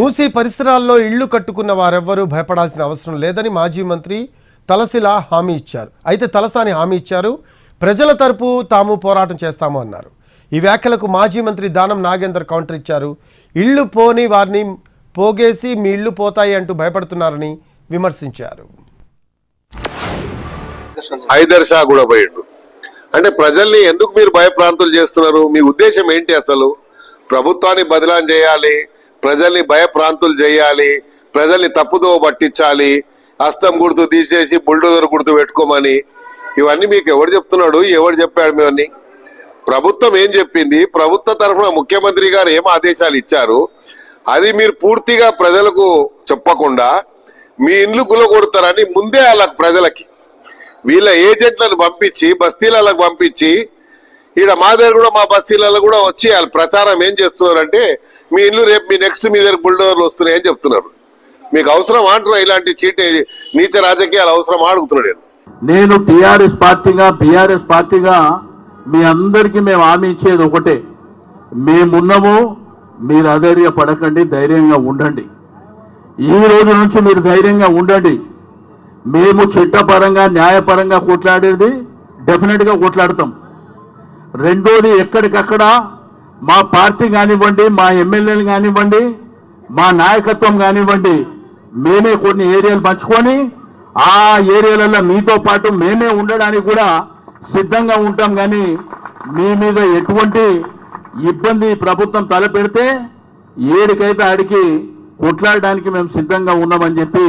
మూసీ పరిసరాల్లో ఇళ్లు కట్టుకున్న వారెవ్వరూ భయపడాల్సిన అవసరం లేదని మాజీ మంత్రి తలసిల హామీ ఇచ్చారు. అయితే తలసాని హామీ ఇచ్చారు, ప్రజల తరపు తాము పోరాటం చేస్తాము అన్నారు. ఈ వ్యాఖ్యలకు మాజీ మంత్రి దానం నాగేందర్ కౌంటర్ ఇచ్చారు. ఇళ్లు పోని వారిని పోగేసి మీ ఇళ్లు పోతాయి అంటూ భయపడుతున్నారని విమర్శించారు. హైదర్ షా కూడా పోయిండు అంటే ప్రజల్ని ఎందుకు మీరు భయప్రాంతులు చేస్తున్నారు? మీ ఉద్దేశం ఏంటి? అసలు ప్రభుత్వాన్ని బదలాం చేయాలి, ప్రజల్ని భయప్రాంతులు చేయాలి, ప్రజల్ని తప్పుదో పట్టించాలి, హస్తం గుర్తు తీసేసి బుల్డోజర్ గుర్తు పెట్టుకోమని ఇవన్నీ మీకు ఎవరు చెప్తున్నాడు? ఎవరు చెప్పాడు? మేమన్నీ ప్రభుత్వం ఏం చెప్పింది, ప్రభుత్వ తరఫున ముఖ్యమంత్రి గారు ఏం ఆదేశాలు ఇచ్చారు, అది మీరు పూర్తిగా ప్రజలకు చెప్పకుండా మీ ఇండ్లు గులగొడతారని ముందే వాళ్ళకి ప్రజలకి వీళ్ళ ఏజెంట్లను పంపించి బస్తీలకు పంపించి ఈడ మా దగ్గర కూడా మా బస్తీలలో కూడా వచ్చి వాళ్ళు ప్రచారం ఏం చేస్తున్నారంటే మీ ఇల్లు రేపు మీ నెక్స్ట్ మీ దగ్గర బుల్డోజర్లు వస్తున్నాయని చెప్తున్నారు. మీకు అవసరం అంటున్నా ఇలాంటి నీచ రాజకీయాలు అవసరం అడుగుతున్నాడు. నేను టీఆర్ఎస్ పార్టీగా మీ అందరికీ మేము హామీ ఇచ్చేది ఒకటే, మేమున్నాము, మీరు అధైర్యపడకండి, ధైర్యంగా ఉండండి. ఈ రోజు నుంచి మీరు ధైర్యంగా ఉండండి. మేము చట్టపరంగా న్యాయపరంగా కొట్లాడేది డెఫినెట్గా కొట్లాడతాం. రెండోది, ఎక్కడికక్కడ మా పార్టీ కానివ్వండి, మా ఎమ్మెల్యేలు కానివ్వండి, మా నాయకత్వం కానివ్వండి, మేమే కొన్ని ఏరియాలు పంచుకొని ఆ ఏరియాలలో మీతో పాటు మేమే ఉండడానికి కూడా సిద్ధంగా ఉంటాం. కానీ మీ మీద ఎటువంటి ఇబ్బంది ప్రభుత్వం తలపెడితే ఏడికైతే ఆడికి కొట్లాడడానికి మేము సిద్ధంగా ఉన్నామని చెప్పి